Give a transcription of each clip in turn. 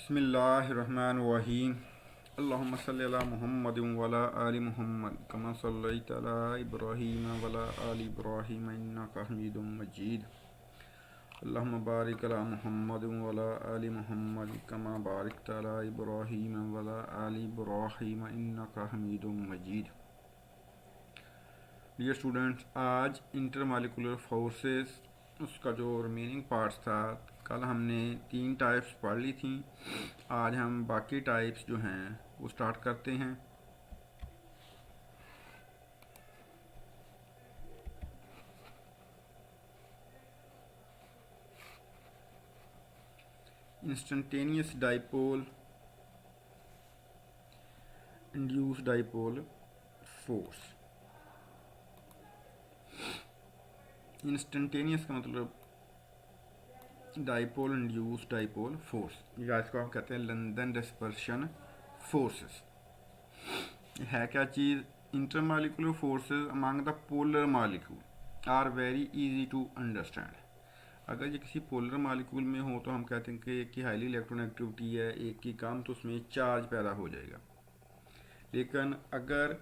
बिस्मिल्लाहिर्रहमानिर्रहीम। अल्लाहुम्मा सल्लि अला मुहम्मदिन व अला आलि मुहम्मद कमा सल्लैता अला इब्राहीम व अला आलि इब्राहीम इन्नका हमीदुम मजीद। अल्लाहुम्मा बारिक अला मुहम्मदिन व अला आलि मुहम्मद कमा बारकता अला इब्राहीम व अला आलि इब्राहीम इन्नका हमीदुम मजीद। डियर स्टूडेंट्स, आज इंटरमॉलिक्यूलर फोर्सेस उसका जो रिमेनिंग पार्ट्स था, कल हमने 3 टाइप्स पढ़ ली थी। आज हम बाकी टाइप्स जो हैं वो स्टार्ट करते हैं। Instantaneous dipole, induce dipole force. Instantaneous का मतलब डाइपोल, इंड्यूस डाइपोल फोर्स, या इसको हम कहते हैं लंदन डिस्पर्शन फोर्सेस। है क्या चीज़? Intermolecular forces among the polar molecule are very easy to understand. अगर ये किसी पोलर मॉलिक्यूल में हो तो हम कहते हैं कि एक की हाईली इलेक्ट्रोनेगेटिविटी है, एक की कम, तो उसमें चार्ज पैदा हो जाएगा। लेकिन अगर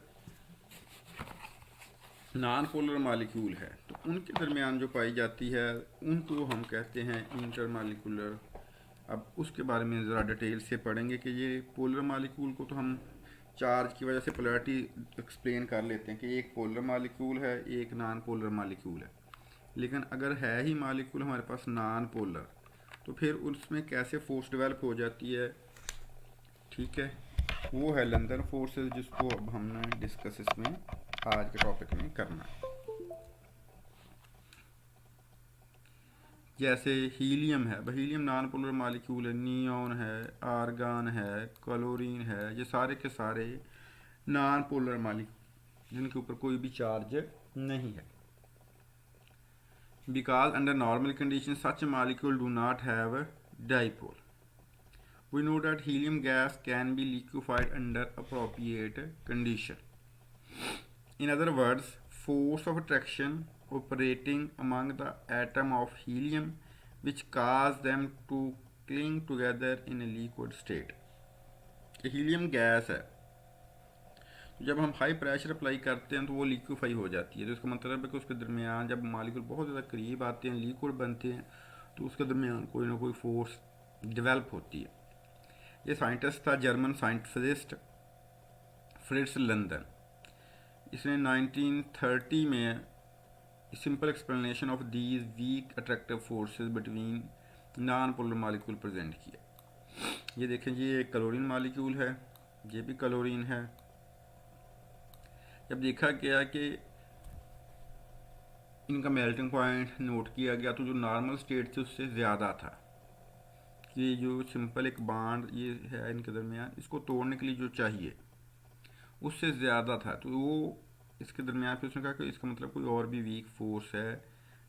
नॉन पोलर मॉलिक्यूल है तो उनके दरमियान जो पाई जाती है उनको हम कहते हैं इंटरमॉलिक्यूलर। अब उसके बारे में ज़रा डिटेल से पढ़ेंगे कि ये पोलर मॉलिक्यूल को तो हम चार्ज की वजह से पोलैरिटी एक्सप्लेन कर लेते हैं कि एक पोलर मॉलिक्यूल है, एक नॉन पोलर मॉलिक्यूल है। लेकिन अगर है ही मॉलिक्यूल हमारे पास नॉन पोलर, तो फिर उसमें कैसे फोर्स डेवलप हो जाती है, ठीक है, वो है लंदन फोर्सेस, जिसको अब हमने डिस्कस इसमें आज के टॉपिक में करना है। जैसे हीलियम है, हीलियम नॉन पोलर मॉलिक्यूल है, नियॉन है, आर्गन है, क्लोरीन है, ये सारे के सारे नॉन पोलर मॉलिक्यूल जिनके ऊपर कोई भी चार्ज नहीं है। Because under normal condition such molecule do not have dipole. We know that helium gas can be liquefied under appropriate condition. In other words, force of attraction operating among the atom of helium which cause them to cling together in a liquid state. Helium gas है, जब हम high pressure apply करते हैं तो वो liquefy हो जाती है। तो इसका मतलब है कि उसके दरमियान जब मॉलिक्यूल बहुत ज़्यादा करीब आते हैं, लिक्विड बनते हैं, तो उसके दरमियान कोई ना कोई फोर्स डेवलप होती है। ये साइंटिस्ट था जर्मन साइंटिस्ट फ्रिट्ज लंदन। इसने 1930 में simple explanation of these weak attractive forces between non polar molecule present किया। ये देखें जी, ये क्लोरीन मॉलिक्यूल है, ये भी क्लोरीन है। जब देखा गया कि इनका मेल्टिंग पॉइंट नोट किया गया तो जो नॉर्मल स्टेट थी उससे ज़्यादा था। ये जो सिंपल एक बॉन्ड ये है इनके दरमियान, इसको तोड़ने के लिए जो चाहिए उससे ज़्यादा था, तो वो इसके दरमियान फिर उसने कहा कि इसका मतलब कोई और भी वीक फोर्स है।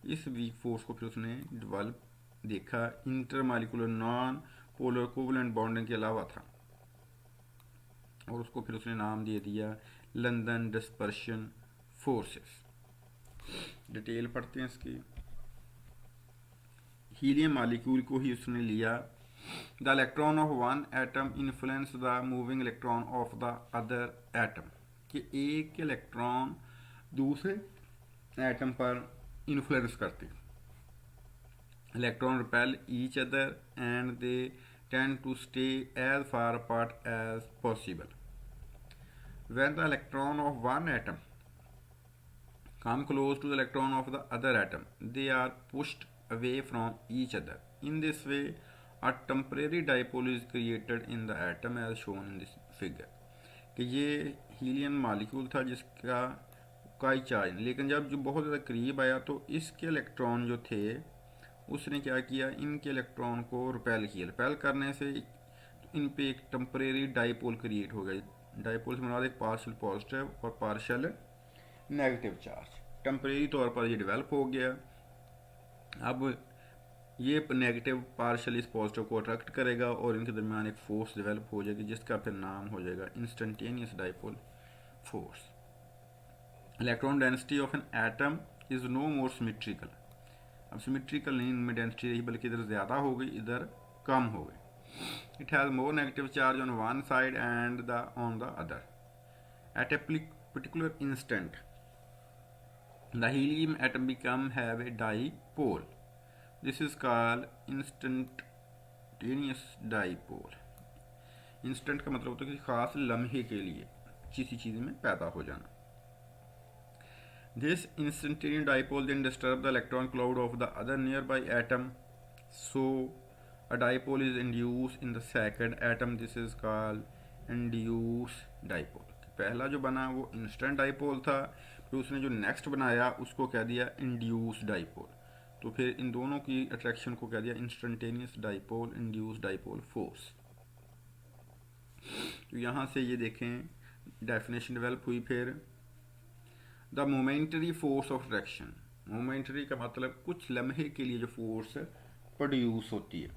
इस वीक फोर्स को फिर उसने डेवलप देखा, intermolecular non polar covalent bonding के अलावा था, और उसको फिर उसने नाम दे दिया लंदन डिस्पर्शन फोर्सेस। डिटेल पढ़ते हैं इसकी। हीलियम मॉलिक्यूल को ही उसने लिया। The electron of one atom influence the moving electron of the other atom, कि एक इलेक्ट्रॉन दूसरे एटम पर इन्फ्लुएंस करते। Electron repel each other and they tend to stay as far apart as possible. When the electron of one atom come close to the electron of the other atom, they are pushed away from each other. In this way, a temporary dipole is created in the atom as shown in this figure. कि ये helium molecule था जिसका कोई charge नहीं, लेकिन जब जो बहुत ज़्यादा करीब आया तो इसके इलेक्ट्रॉन जो थे उसने क्या किया, इनके इलेक्ट्रॉन को रिपेल किया। रिपेल करने से इन पे एक टेम्परेरी डाइपोल क्रिएट हो गई। डाइपोल से मुराद एक पार्शियल पॉजिटिव और पार्शियल नेगेटिव चार्ज। टेम्परेरी तौर पर ये डेवलप हो गया। अब ये नेगेटिव पार्शियल इस पॉजिटिव को अट्रैक्ट करेगा और इनके दरमियान एक फोर्स डेवलप हो जाएगी जिसका फिर नाम हो जाएगा instantaneous dipole force. Electron density of an atom is no more symmetrical. अब सिमेट्रिकल नहीं इनमें डेंसिटी रही, बल्कि इधर ज़्यादा हो गई, इधर कम हो गई। It has more negative charge on one side and on the other. At a particular instant, the helium atom have a dipole. This is called instantaneous dipole. Instant का मतलब होता है किसी खास लम्हे के लिए किसी चीज़ में पैदा हो जाना. This instantaneous dipole then disturb the electron cloud of the other nearby atom. So a dipole is induced in the second atom. This is called induced dipole. पहला जो बना वो इंस्टेंट डाइपोल था, फिर उसने जो नेक्स्ट बनाया उसको कह दिया इंड्यूस्ड डाइपोल. तो फिर इन दोनों की अट्रैक्शन को कह दिया instantaneous dipole, induced dipole force. तो यहाँ से ये देखें डेफिनेशन डेवलप हुई. फिर the momentary force of attraction. Momentary का मतलब कुछ लम्हे के लिए जो फोर्स प्रोड्यूस होती है,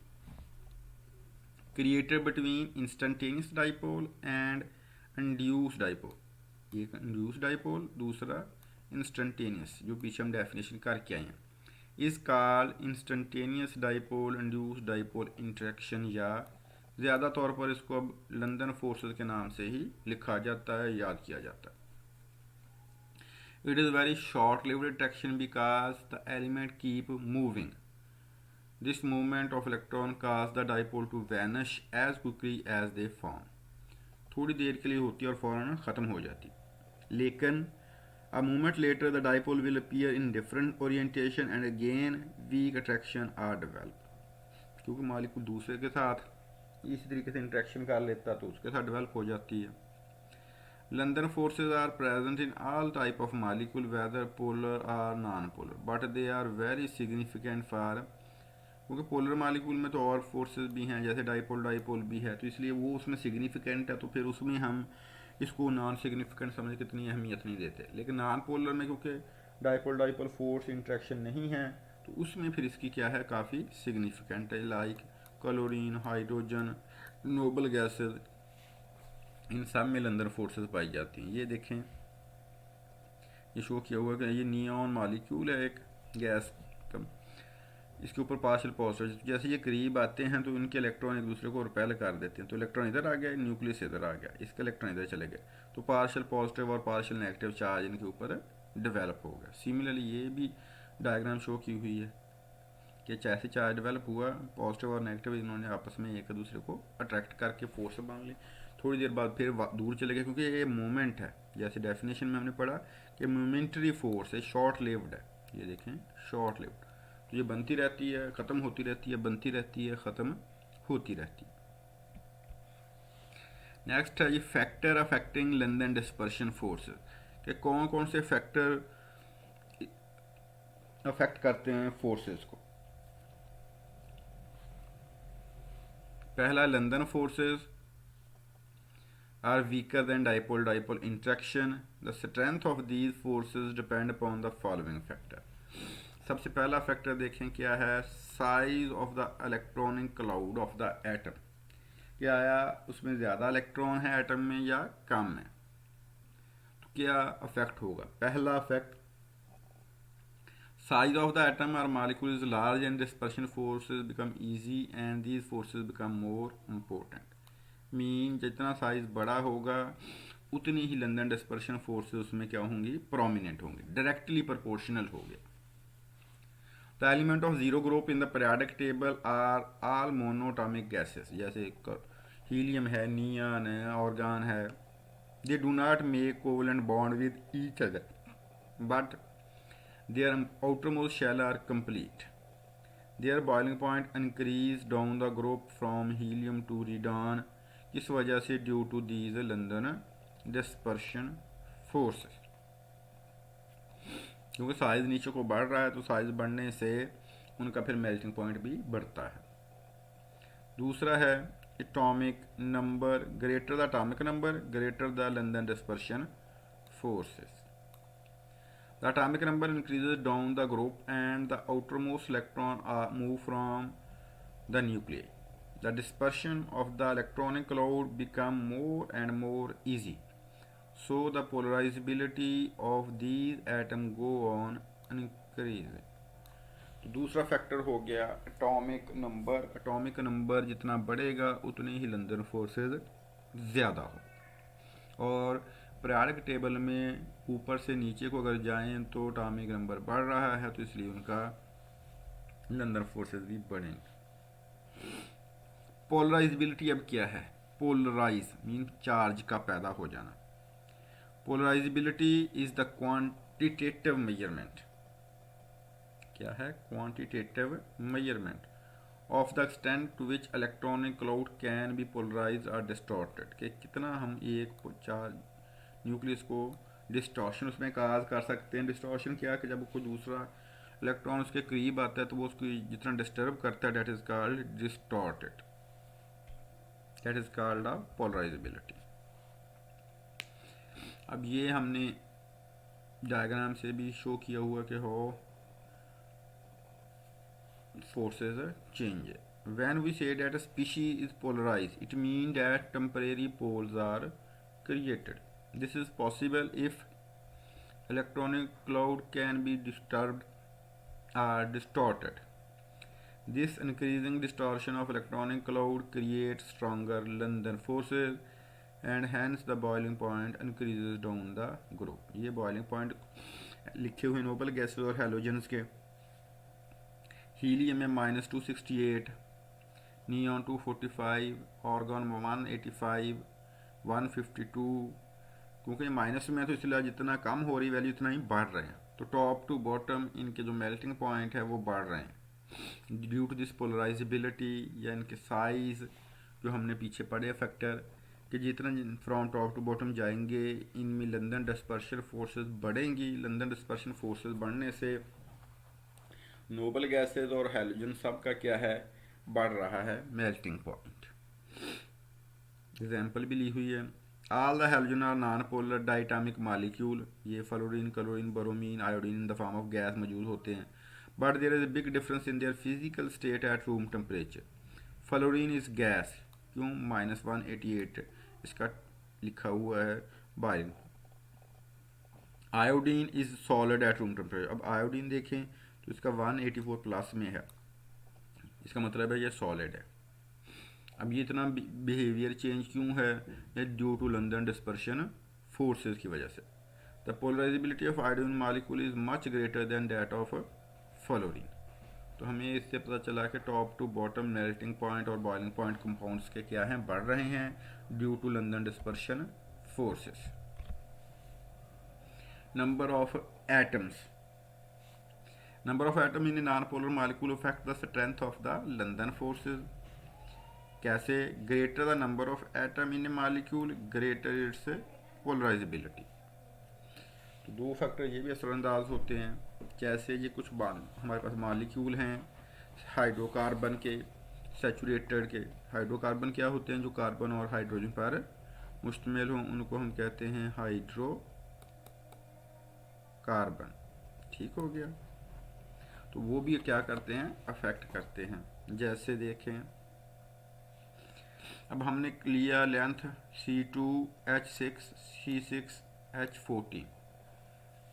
created between instantaneous dipole and induced dipole. एक इंड्यूस्ड डाइपोल, दूसरा इंस्टेंटेनियस, जो पीछे हम डेफिनेशन करके आए हैं. इस called instantaneous dipole induced dipole interaction, या ज़्यादा तौर पर इसको अब लंदन फोर्सेस के नाम से ही लिखा जाता है, याद किया जाता है. It is very short lived attraction because the element keep moving. This movement of electron cause the dipole to vanish as quickly as they form. थोड़ी देर के लिए होती है और फौरन ख़त्म हो जाती. लेकिन a moment later the dipole will appear in different orientation and again weak attraction are developed. क्योंकि मालिक्यूल दूसरे के साथ इसी तरीके से इंटरेक्शन कर लेता तो उसके साथ डेवलप हो जाती है. London forces are present in all type of molecule whether polar or non-polar, but they are very significant for, क्योंकि पोलर मालिक्यूल में तो और फोर्सेस भी हैं, जैसे डाइपोल भी है, तो इसलिए वो उसमें सिग्निफिकेंट है. तो फिर उसमें हम इसको नॉन सिग्निफिकेंट समझ के इतनी अहमियत नहीं देते. लेकिन नॉन पोलर में क्योंकि डाइपोल फोर्स इंट्रैक्शन नहीं है तो उसमें फिर इसकी क्या है, काफ़ी सिग्निफिकेंट है. Like chlorine, hydrogen, noble gases, इन सब में लंदन फोर्सेस पाई जाती हैं. ये देखें, ये शो किया हुआ कि ये नियॉन मॉलिक्यूल है एक गैस का, इसके ऊपर पार्शियल पॉजिटिव. जैसे ये करीब आते हैं तो इनके इलेक्ट्रॉन एक दूसरे को रिपेल कर देते हैं. तो इलेक्ट्रॉन इधर आ गया, न्यूक्लियस इधर आ गया, इसके इलेक्ट्रॉन इधर चले गए, तो पार्शियल पॉजिटिव और पार्शियल नेगेटिव चार्ज इनके ऊपर डेवलप हो गया. सिमिलरली ये भी डायग्राम शो की हुई है कि जैसे चार्ज डेवलप हुआ, पॉजिटिव और नेगेटिव इन्होंने आपस में एक दूसरे को अट्रैक्ट करके फोर्स बना ली. थोड़ी देर बाद फिर दूर चले गए, क्योंकि ये मोमेंट है. जैसे डेफिनेशन में हमने पढ़ा कि मोमेंटरी फोर्स है, शॉर्ट लिव्ड है. ये देखें शॉर्ट लिव्ड, तो ये बनती रहती है, ख़त्म होती रहती है, बनती रहती है, ख़त्म होती रहती है. नेक्स्ट है ये factor affecting London dispersion force, कि कौन कौन से फैक्टर अफेक्ट करते हैं फोर्सेस को. पहला, London forces are weaker than dipole interaction. The strength of these forces depend upon the following factor. सबसे पहला फैक्टर देखें क्या है, size of the electronic cloud of the atom. क्या आया, उसमें ज़्यादा इलेक्ट्रॉन है एटम में या कम है, तो क्या अफेक्ट होगा. पहला affect, size of the atom और molecule is large and dispersion forces become easy and these forces become more important. Mean जितना साइज बड़ा होगा उतनी ही लंदन डिस्पर्शन फोर्सेस उसमें क्या होंगी, प्रोमिनेंट होंगी, डायरेक्टली प्रोपोर्शनल हो गया. The element of zero group in the periodic table are all monatomic gases. जैसे हीलियम है, नियॉन है, ऑर्गन है. They do not make covalent bond with each other but their outermost shell are complete. Their boiling point increase down the group from helium to radon. किस वजह से, due to these London dispersion forces. क्योंकि size नीचे को बढ़ रहा है तो साइज बढ़ने से उनका फिर मेल्टिंग पॉइंट भी बढ़ता है. दूसरा है atomic number, greater the atomic number greater the London dispersion forces. The atomic number increases down the group and the outermost electron move from the nucleus. The dispersion of the electronic cloud become more and more easy. So the polarizability of these atoms go on increasing. तो दूसरा factor हो गया atomic number. Atomic number जितना बढ़ेगा उतनी ही London forces ज़्यादा हो। और पीरियोडिक टेबल में ऊपर से नीचे को अगर जाएं तो एटॉमिक नंबर बढ़ रहा है, तो इसलिए उनका लंदन फोर्सेस भी बढ़ेंगे। पोलराइजेबिलिटी अब क्या है? पोलराइज मीन चार्ज का पैदा हो जाना। Polarisability is the quantitative measurement. क्या है? Quantitative measurement of the extent to which electronic cloud can be polarise और डिस्टॉर्टेड, कि कितना हम एक चार्ज न्यूक्लियस को डिस्टॉर्शन उसमें काज कर सकते हैं। डिस्टॉर्शन क्या है कि जब कोई दूसरा इलेक्ट्रॉन उसके करीब आता है तो वो उसको जितना डिस्टर्ब करता है, that is called distorted, that is called a polarisability. अब ये हमने डायग्राम से भी शो किया हुआ कि हो forces change. When we say that a species is polarized, it means that temporary poles are created. This is possible if electronic cloud can be disturbed or distorted. This increasing distortion of electronic cloud creates stronger London forces and hence the boiling point increases down the group. ये boiling point लिखे हुए noble gases और halogens के। Helium में -268, neon 245, organ 185, 152। क्योंकि minus में है तो इसलिए जितना कम हो रही वैल्यू उतना ही बढ़ रहे हैं। तो टॉप टू बॉटम इनके जो मेल्टिंग पॉइंट है वो बढ़ रहे हैं ड्यू टू दिस पोलराइजेबिलिटी, या इनके साइज जो हमने पीछे पढ़े फैक्टर कि जितना फ्रॉम टॉप टू बॉटम जाएंगे इनमें लंदन डिस्पर्शन फोर्सेस बढ़ेंगी। लंदन डिस्पर्शन फोर्सेस बढ़ने से नोबल गैसेज और हेलोजन सब का क्या है? बढ़ रहा है मेल्टिंग पॉइंट। एग्जाम्पल भी ली हुई है। All the halogen are non polar diatomic molecule. ये fluorine, chlorine, bromine, iodine in the form of gas मौजूद होते हैं, but there is a big difference in their physical state at room temperature. Fluorine is gas, क्यों? -188 इसका लिखा हुआ है boil. Iodine is solid at room temperature. अब iodine देखें तो इसका 184 प्लस में है, इसका मतलब है ये सॉलिड है। अब ये इतना बिहेवियर चेंज क्यों है? ये due to London dispersion forces की वजह से। The polarisability of iodine molecule is much greater than that of fluorine. तो हमें इससे पता चला कि top to bottom melting point और बॉइलिंग पॉइंट कंपाउंड्स के क्या हैं? बढ़ रहे हैं due to London dispersion forces. Number of atoms. Number of atom in a non-polar molecule affect the strength of the London forces. कैसे? greater the number of atom in a molecule, greater its polarizability. तो दो factor ये भी असरअंदाज होते हैं। जैसे ये कुछ हमारे पास मॉलिक्यूल हैं हाइड्रोकार्बन के, सैचुरेटेड के। हाइड्रोकार्बन क्या होते हैं? जो कार्बन और हाइड्रोजन पर मुश्तमिल हों, उनको हम कहते हैं हाइड्रोकार्बन। ठीक हो गया। तो वो भी क्या करते हैं? अफेक्ट करते हैं। जैसे देखें, अब हमने लिया लेंथ C2H6 C6H14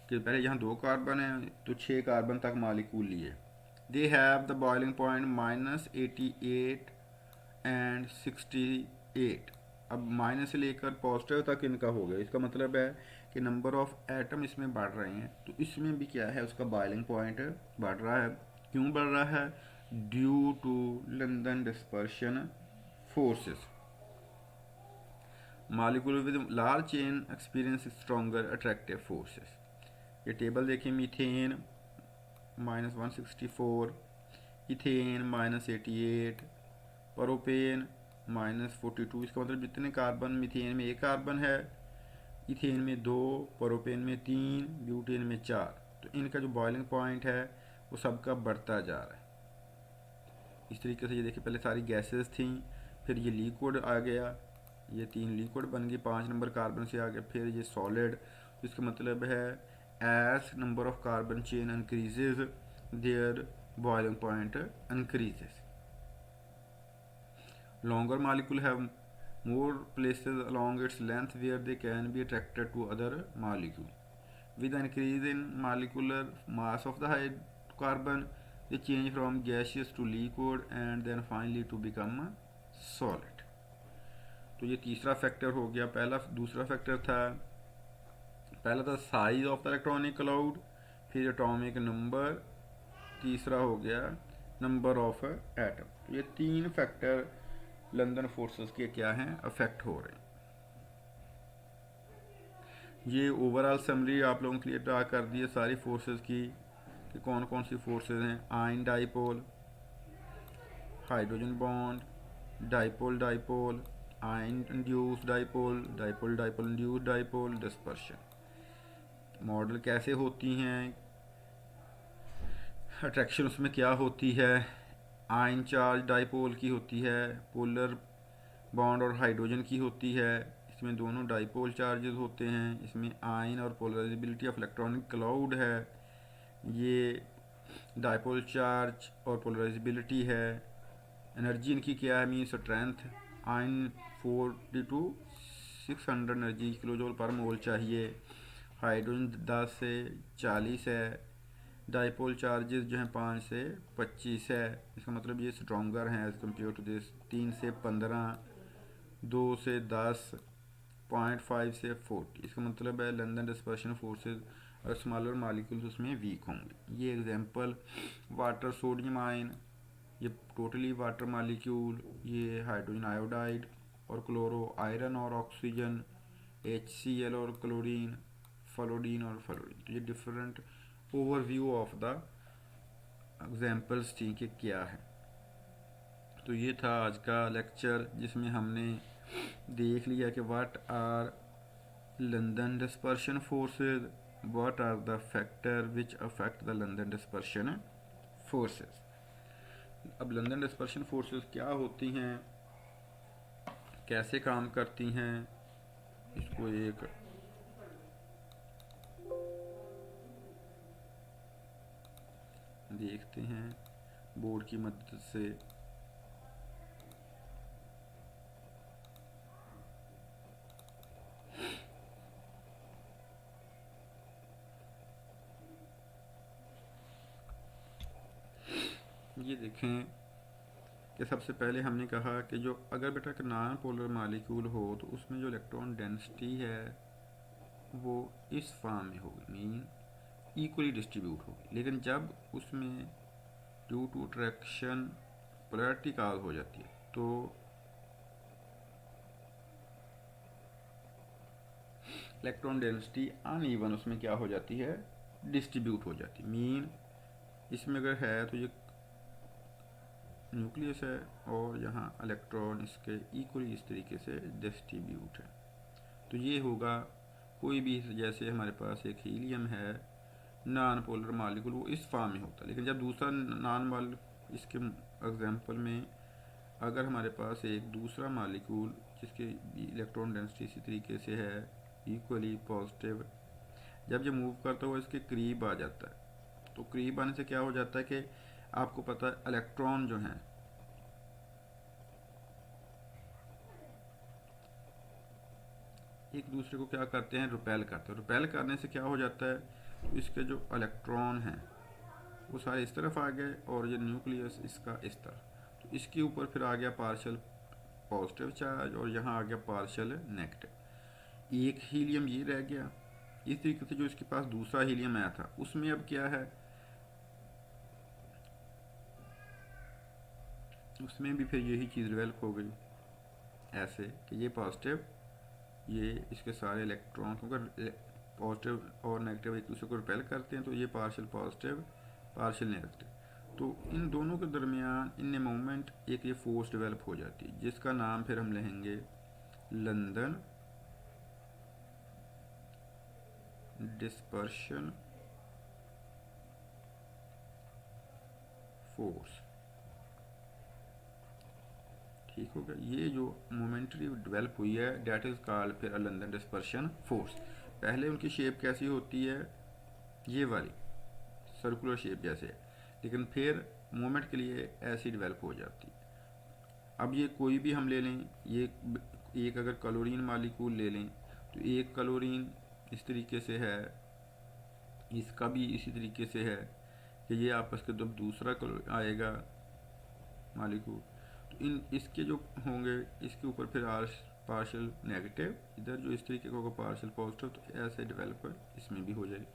कि पहले यहाँ 2 कार्बन है तो 6 कार्बन तक मॉलिक्यूल लिए। They have the boiling point -88 and 68। अब माइनस से लेकर पॉजिटिव तक इनका हो गया। इसका मतलब है कि नंबर ऑफ एटम इसमें बढ़ रहे हैं, तो इसमें भी क्या है? उसका बॉइलिंग पॉइंट बढ़ रहा है। क्यों बढ़ रहा है? Due to London dispersion forces. Molecule with large chain experience stronger attractive forces. ये टेबल देखें, मीथेन -164, इथेन -88, प्रोपेन -42। इसका मतलब जितने कार्बन मीथेन में 1 कार्बन है, इथेन में 2, प्रोपेन में 3, ब्यूटेन में 4। तो इनका जो बॉइलिंग पॉइंट है वो सबका बढ़ता जा रहा है। इस तरीके से ये देखिए, पहले सारी गैसेस थी, फिर ये लिक्विड आ गया, ये 3 लिक्विड बन गई, 5 नंबर कार्बन से आ गया, फिर ये सॉलिड। तो इसका मतलब है as number of carbon chain increases their boiling point increases. Longer molecule have more places along its length where they can be attracted to other molecule. With an increase in molecular mass of the hydrocarbon, they change from gaseous to liquid and then finally to become solid. तो ये तीसरा factor हो गया। दूसरा factor था, पहला था size of the electronic cloud, फिर एटॉमिक नंबर, तीसरा हो गया नंबर ऑफ एटम। तो ये तीन फैक्टर लंदन फोर्सेस के क्या हैं, अफेक्ट हो रहे हैं। ये ओवरऑल समरी आप लोगों के लिए ड्रा कर दी है सारी फोर्सेस की कि कौन कौन सी फोर्सेस हैं। Ion dipole, hydrogen bond, dipole dipole, ion induce dipole, dipole dipole induce dipole, dispersion. Model कैसे होती हैं, अट्रैक्शन उसमें क्या होती है। आयन चार्ज डाइपोल की होती है, पोलर बॉन्ड और हाइड्रोजन की होती है, इसमें दोनों डाइपोल चार्जेस होते हैं। इसमें आयन और पोलराइजेबिलिटी ऑफ इलेक्ट्रॉनिक क्लाउड है, ये डाइपोल चार्ज और पोलराइजेबिलिटी है। एनर्जी इनकी क्या है, mean strength, ion 40 to 600 energy kilo joule पर मोल चाहिए, हाइड्रोजन 10 से 40 है, डाइपोल चार्जेस जो हैं 5 से 25 है। इसका मतलब ये स्ट्रॉन्गर हैं एज कम्पेयर टू दिस। 3 से 15, 2 से 10, 0.5 से 40। इसका मतलब है लंदन डिस्पर्शन फोर्सेस और स्मॉलर मालिक्यूल्स उसमें वीक होंगे। ये एग्जांपल वाटर सोडियम आयन, ये टोटली वाटर मालिक्यूल, ये हाइड्रोजन आयोडाइड और क्लोरो आयरन और ऑक्सीजन, HCl और क्लोरीन, फ्लोरीन और फ्लोरीन। तो ये different overview of the examples थी कि क्या है। तो ये था आज का लेक्चर जिसमें हमने देख लिया कि what are London dispersion forces, what are the factor which affect the London dispersion forces. अब लंदन डिस्पर्शन फोर्सेस क्या होती हैं, कैसे काम करती हैं, इसको एक देखते हैं बोर्ड की मदद से। ये देखें कि सबसे पहले हमने कहा कि जो अगर बेटा कि नॉन पोलर मालिक्यूल हो तो उसमें जो इलेक्ट्रॉन डेंसिटी है वो इस फॉर्म में होगी, मीन इक्वली डिस्ट्रीब्यूट होगी। लेकिन जब उसमें due to attraction polarity cause हो जाती है तो इलेक्ट्रॉन डेंसिटी अनइवन उसमें क्या हो जाती है, डिस्ट्रीब्यूट हो जाती है। मीन इसमें अगर है तो ये न्यूक्लियस है और यहाँ इलेक्ट्रॉन इसके इक्वली इस तरीके से डिस्ट्रीब्यूट है। तो ये होगा कोई भी, जैसे हमारे पास एक हीलियम है नॉन पोलर मालिक्यूल, वो इस फॉर्म में होता है। लेकिन जब दूसरा नॉन माल, इसके एग्जांपल में अगर हमारे पास एक दूसरा मालिक्यूल जिसके इलेक्ट्रॉन डेंसिटी इसी तरीके से है इक्वली पॉजिटिव, जब ये मूव करता है वो इसके करीब आ जाता है। तो करीब आने से क्या हो जाता है कि आपको पता है इलेक्ट्रॉन जो हैं एक दूसरे को क्या करते हैं, रिपेल करते हैं। रिपेल करने से क्या हो जाता है, तो इसके जो इलेक्ट्रॉन हैं वो सारे इस तरफ आ गए और ये न्यूक्लियस इसका इस तरफ। तो इसके ऊपर फिर आ गया पार्शियल पॉजिटिव चार्ज और यहाँ आ गया पार्शियल नेगेटिव। एक हीलियम ये रह गया। इस तरीके से जो इसके पास दूसरा हीलियम आया था उसमें अब क्या है, उसमें भी फिर यही चीज़ डेवलप हो गई ऐसे कि ये पॉजिटिव, ये इसके सारे इलेक्ट्रॉन, क्योंकि पॉजिटिव और नेगेटिव एक दूसरे को रिपेल करते हैं, तो ये पार्शियल पॉजिटिव पार्शियल नेगेटिव, तो इन दोनों के दरमियान इन मोमेंट एक ये फोर्स डेवलप हो जाती है जिसका नाम फिर हम लेंगे लंदन डिस्पर्शन फोर्स। ठीक हो गया। ये जो मोमेंटरी डेवलप हुई है डेट इज़ कॉल्ड फिर लंदन डिस्पर्शन फोर्स। पहले उनकी शेप कैसी होती है, ये वाली सर्कुलर शेप जैसे, लेकिन फिर मोमेंट के लिए ऐसी डेवलप हो जाती है। अब ये कोई भी हम ले लें, ये एक अगर क्लोरीन मालिक्यूल ले लें तो एक क्लोरीन इस तरीके से है, इसका भी इसी तरीके से है, कि ये आपस के जब दूसरा आएगा मालिक्यूल, तो इसके जो होंगे इसके ऊपर फिर पार्शियल नेगेटिव, इधर जो इस तरीके का होगा पार्शियल पॉजिटिव, तो ऐसे डेवलप इसमें भी हो जाएगी।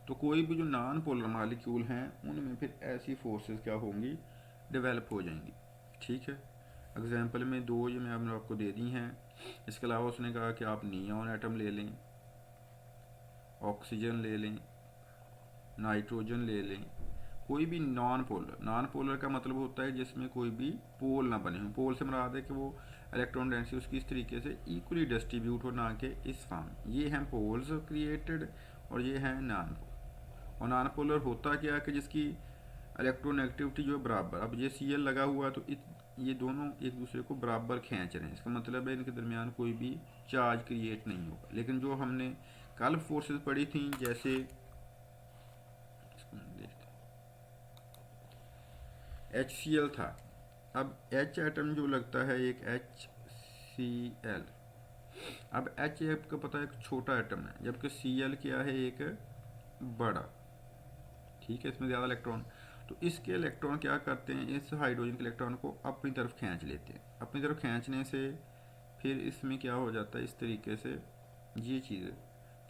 तो कोई भी जो नॉन पोलर मालिक्यूल हैं उनमें फिर ऐसी फोर्सेस क्या होंगी, डेवलप हो जाएंगी। ठीक है, एग्जाम्पल में दो ये मैंने आपको दे दी हैं। इसके अलावा उसने कहा कि आप नियॉन एटम ले लें, ऑक्सीजन ले लें, नाइट्रोजन ले लें, कोई भी नॉन पोलर का मतलब होता है जिसमें कोई भी पोल ना बने हो। पोल से मुराद है कि वो इलेक्ट्रॉन डेंसिटी उसकी इस तरीके से इक्वली डिस्ट्रीब्यूट हो, ना कि इस फॉर्म। ये हैं पोल्स क्रिएटेड और ये हैं नॉन पोलर। और नॉन पोलर होता क्या कि जिसकी इलेक्ट्रोनेगेटिविटी जो है बराबर, अब ये Cl लगा हुआ तो ये दोनों एक दूसरे को बराबर खींच रहे हैं, इसका मतलब है इनके दरमियान कोई भी चार्ज क्रिएट नहीं होगा। लेकिन जो हमने कल फोर्सेस पढ़ी थी, जैसे HCl था, अब H एटम जो लगता है एक HCl, अब H आपको पता है एक छोटा एटम है, जबकि Cl क्या है, एक बड़ा। ठीक है, इसमें ज़्यादा इलेक्ट्रॉन, तो इसके इलेक्ट्रॉन क्या करते हैं, इस हाइड्रोजन के इलेक्ट्रॉन को अपनी तरफ खींच लेते हैं। अपनी तरफ खींचने से फिर इसमें क्या हो जाता है, इस तरीके से ये चीज़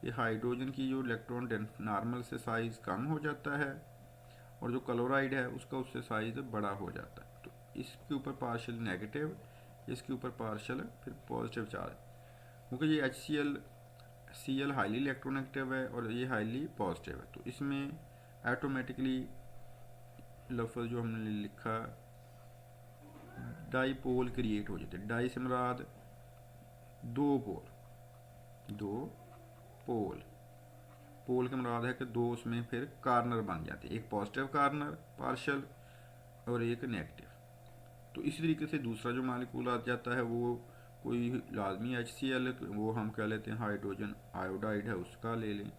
कि हाइड्रोजन की जो इलेक्ट्रॉन नॉर्मल से साइज़ कम हो जाता है और जो क्लोराइड है उसका उससे साइज़ बड़ा हो जाता है। तो इसके ऊपर पार्शियल नेगेटिव, इसके ऊपर पार्शियल फिर पॉजिटिव चार्ज, क्योंकि ये Cl हाईली इलेक्ट्रोनेगेटिव है और ये हाईली पॉजिटिव है। तो इसमें ऑटोमेटिकली लफ्ज़ जो हमने लिखा डाईपोल क्रिएट हो जाते हैं। डाई से मुराद दो पोल, पोल के मुराद है कि दो उसमें फिर कार्नर बन जाते हैं, एक पॉजिटिव कार्नर पार्शियल और एक नेगेटिव। तो इसी तरीके से दूसरा जो मालिक्यूल आ जाता है वो कोई लाजमी HCl, वो हम कह लेते हैं हाइड्रोजन आयोडाइड है, उसका ले लें।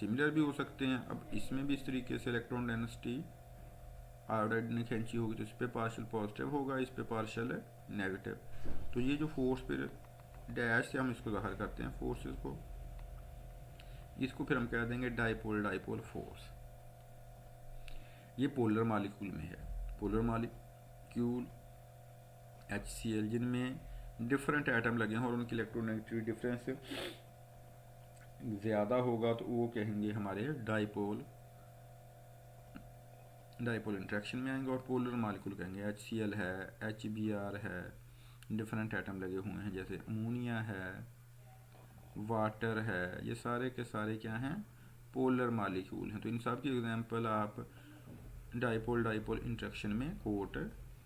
सिमिलर भी हो सकते हैं। अब इसमें भी इस तरीके से इलेक्ट्रॉन डेंसिटी आयोडाइड ने खींची होगी तो इस पर पार्शियल पॉजिटिव होगा, इस पर पार्शियल नेगेटिव। तो ये जो फोर्स फिर डैश से हम इसको ज़ाहिर करते हैं फोर्सेस को, इसको फिर हम कह देंगे डाईपोल फोर्स। ये पोलर मालिक्यूल में है। पोलर मालिक्यूल HCl जिनमें डिफरेंट एटम लगे हैं और उनकी इलेक्ट्रोनेगेटिविटी डिफरेंस ज़्यादा होगा तो वो कहेंगे हमारे डाईपोल इंट्रैक्शन में आएंगे। और पोलर मालिक्यूल कहेंगे HCl है, HBr है, डिफरेंट एटम लगे हुए हैं, जैसे अमोनिया है, वाटर है, ये सारे के सारे क्या हैं, पोलर मालिक्यूल हैं। तो इन सब की एग्जांपल आप डाईपोल इंट्रैक्शन में कोट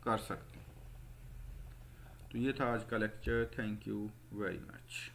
कर सकते हैं। तो ये था आज का lecture. Thank you very much.